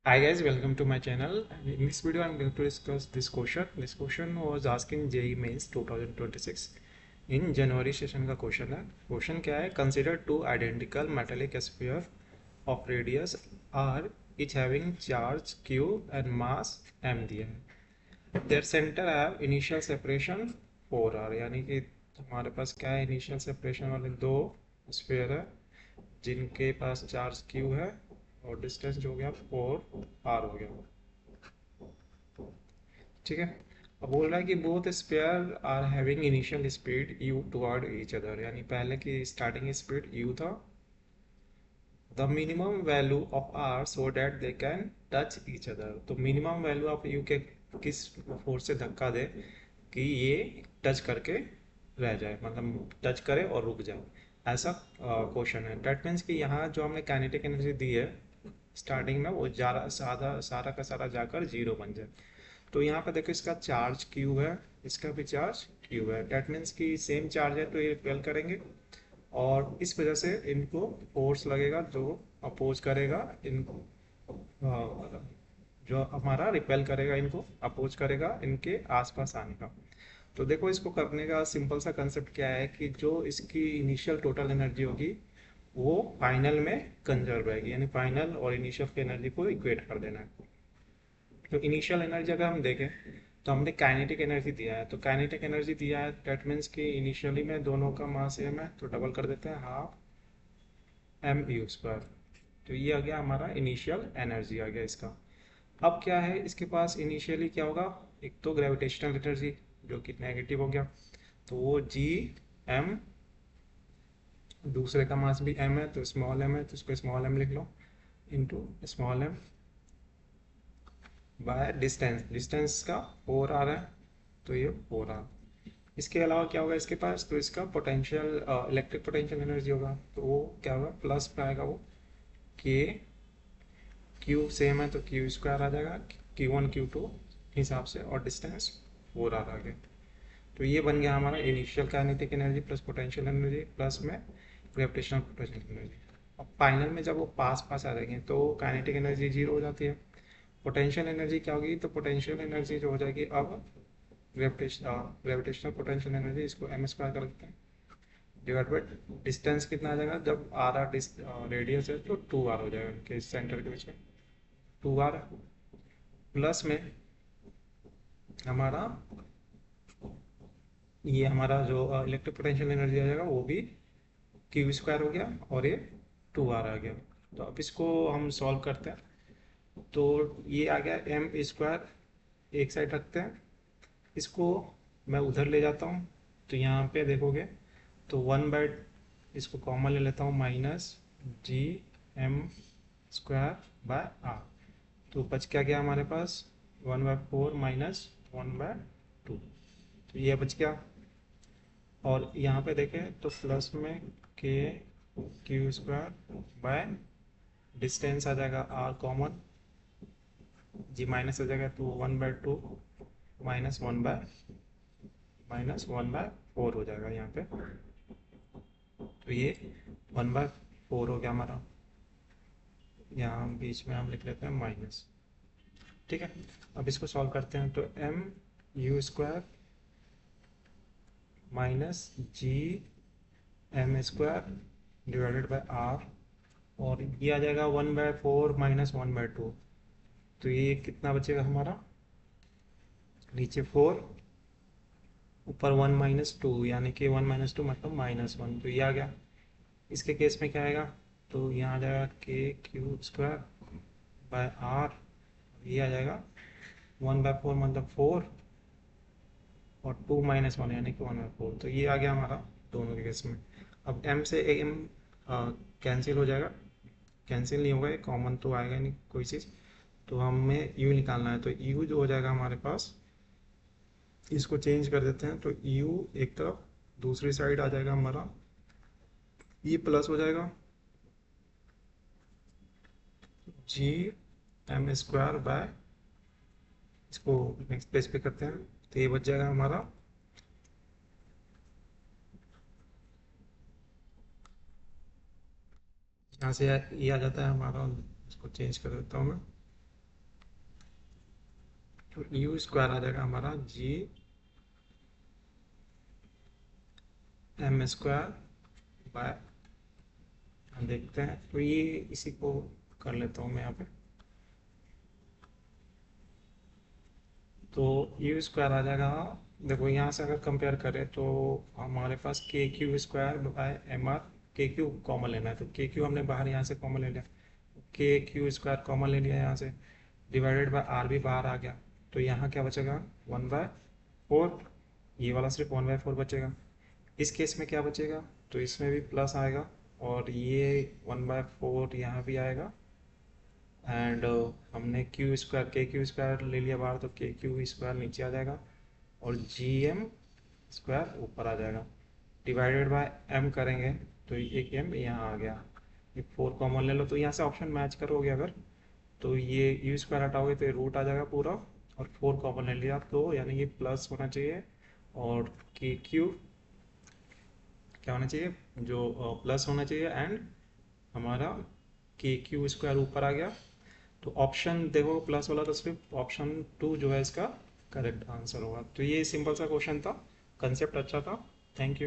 Hi guys, welcome to my channel. And in this video, I'm going to discuss this question. This question was asking JEE Mains 2026. In January session का question है. Question क्या है? Consider two identical metallic sphere of radius r each having charge q and mass m दिया है. Their center have initial separation 4r. यानी कि हमारे पास क्या है? Initial separation वाले दो sphere है जिनके पास चार्ज q है और डिस्टेंस जो हो गया 4r हो गया. ठीक है. अब बोल रहा है कि both sphere are having initial speed u toward each other, यानी पहले की स्टार्टिंग स्पीड u था. The minimum value of r so that they can touch each other. तो मिनिमम वैल्यू ऑफ u के किस फोर्स से धक्का दे कि ये टच करके रह जाए, मतलब टच करे और रुक जाए. ऐसा क्वेश्चन है. डेट मीन्स कि यहाँ जो हमने काइनेटिक एनर्जी दी है स्टार्टिंग में वो सारा का सारा जाकर जीरो बन जाए. तो यहाँ पे देखो इसका चार्ज क्यू है, इसका भी चार्ज क्यू है. डेट मीन्स कि सेम चार्ज है तो ये रिपेल करेंगे और इस वजह से इनको फोर्स लगेगा जो अपोज करेगा इनको, जो हमारा रिपेल करेगा इनको, अपोज करेगा इनके आसपास आने का. तो देखो इसको करने का सिंपल सा कंसेप्ट क्या है कि जो इसकी इनिशियल टोटल एनर्जी होगी वो फाइनल में कंजर्व रहेगी, यानी फाइनल और इनिशियल की एनर्जी को इक्वेट कर देना है. तो इनिशियल एनर्जी अगर हम देखें तो हमने काइनेटिक एनर्जी दिया है, तो काइनेटिक एनर्जी दिया है दैट मीन्स कि इनिशियली में दोनों का मास सेम है तो डबल कर देते हैं, हाफ एम यू स्क्वायर. तो ये आ गया हमारा इनिशियल एनर्जी आ गया इसका. अब क्या है इसके पास इनिशियली क्या होगा, एक तो ग्रेविटेशनल एनर्जी जो कि नेगेटिव हो गया तो वो जी एम, दूसरे का मास भी एम है तो स्मॉल एम है तो इसको स्मॉल एम लिख लो into small M by distance. Distance का 4r है तो ये 4r. इसके अलावा क्या होगा इसके पास, तो इसका पोटेंशियल इलेक्ट्रिक पोटेंशियल एनर्जी होगा तो वो क्या होगा प्लस पे आएगा, वो के क्यू सेम है तो क्यू स्क्वायर आ जाएगा Q1 Q2 हिसाब से, और डिस्टेंस 4r आ गया. तो ये बन गया हमारा initial kinetic energy plus potential energy plus में ग्रेविटेशनल पोटेंशियल एनर्जी. अब फाइनल में जब वो पास पास आ जाएंगे तो काइनेटिक एनर्जी जीरो हो जाती है. पोटेंशियल एनर्जी क्या होगी, तो पोटेंशियल एनर्जी जो हो जाएगी अब ग्रेविटेशनल पोटेंशियल एनर्जी, इसको एम स्क्वायर कर देते हैं डिवाइड बाई डिस्टेंस कितना आ जाएगा, जब आर आर रेडियस है तो 2r हो जाएगा उनके सेंटर के बीच में. 2r प्लस में हमारा ये हमारा जो इलेक्ट्रिक पोटेंशियल एनर्जी आ जाएगा वो भी क्यू स्क्वायर हो गया और ये 2r आ गया. तो अब इसको हम सॉल्व करते हैं तो ये आ गया एम स्क्वायर, एक साइड रखते हैं, इसको मैं उधर ले जाता हूँ तो यहाँ पे देखोगे तो 1/, इसको कॉमन ले लेता हूँ, minus G M square by R. तो बच क्या गया हमारे पास 1/4 माइनस 1/2. तो ये बच गया. और यहाँ पे देखें तो प्लस में के क्यू स्क्वायर बाय डिस्टेंस आ जाएगा आर कॉमन, जी माइनस हो जाएगा तो 1/2 माइनस 1/4 हो जाएगा यहाँ पे. तो ये 1/4 हो गया हमारा, यहाँ बीच में हम लिख लेते हैं माइनस. ठीक है. अब इसको सॉल्व करते हैं तो M U square minus G M square divided by R, और ये आ जाएगा 1/4 माइनस 1/2. तो ये कितना बचेगा हमारा, नीचे 4 ऊपर 1-2, यानी कि 1-2 मतलब -1. तो ये आ गया. इसके केस में क्या आएगा, तो यहाँ आ जाएगा के क्यू स्क्वायर बाय आर, ये आ जाएगा 1/4 मतलब 4 और 2-1 यानी कि 1/4. तो ये आ गया हमारा दोनों के केस में. अब m से m कैंसिल हो जाएगा, कैंसिल नहीं होगा, कॉमन तो आएगा नहीं कोई चीज़, तो हमें u निकालना है. तो u जो हो जाएगा हमारे पास, इसको चेंज कर देते हैं तो u एक तरफ, दूसरी साइड आ जाएगा हमारा, ये प्लस हो जाएगा जी एम स्क्वायर बाय, इसको नेक्स्ट पेज पे करते हैं तो ये बच जाएगा हमारा यहाँ से, ये आ जाता है हमारा, इसको चेंज कर देता हूँ मैं, तो यू स्क्वायर आ जाएगा हमारा जी एम स्क्वायर बाय, हम देखते हैं तो ये इसी को कर लेता हूँ मैं यहाँ पे। तो यू स्क्वायर आ जाएगा, देखो यहाँ से अगर कंपेयर करें तो हमारे पास K Q square by M R, K Q common लेना है तो के क्यू हमने बाहर यहाँ से कॉमन ले लिया, के क्यू स्क्वायर कॉमन ले लिया यहाँ से, डिवाइडेड बाय आर भी बाहर आ गया। तो यहाँ क्या बचेगा 1/4, ये वाला सिर्फ 1/4 बचेगा। इस केस में क्या बचेगा, तो इसमें भी प्लस आएगा और ये 1/4 यहाँ भी आएगा। एंड हमने क्यू स्क्वायर के क्यू स्क्वायर ले लिया बाहर तो के क्यू स्क्वायर नीचे आ जाएगा और जी एम स्क्वायर ऊपर आ जाएगा। डिवाइडेड बाय एम करेंगे तो एक एम यहाँ आ गया, ये 4 कॉमन ले लो तो यहाँ से ऑप्शन मैच करोगे अगर, तो ये यू स्क्वायर हटाओगे तो ये रूट आ जाएगा पूरा, और 4 कॉमन ले लिया तो यानी ये प्लस होना चाहिए और के क्यू क्या होना चाहिए, जो प्लस होना चाहिए, एंड हमारा के क्यू स्क्वायर ऊपर आ गया। तो ऑप्शन देखो प्लस वाला तो सिर्फ ऑप्शन 2 जो है इसका करेक्ट आंसर होगा। तो ये सिंपल सा क्वेश्चन था, कंसेप्ट अच्छा था। Thank you.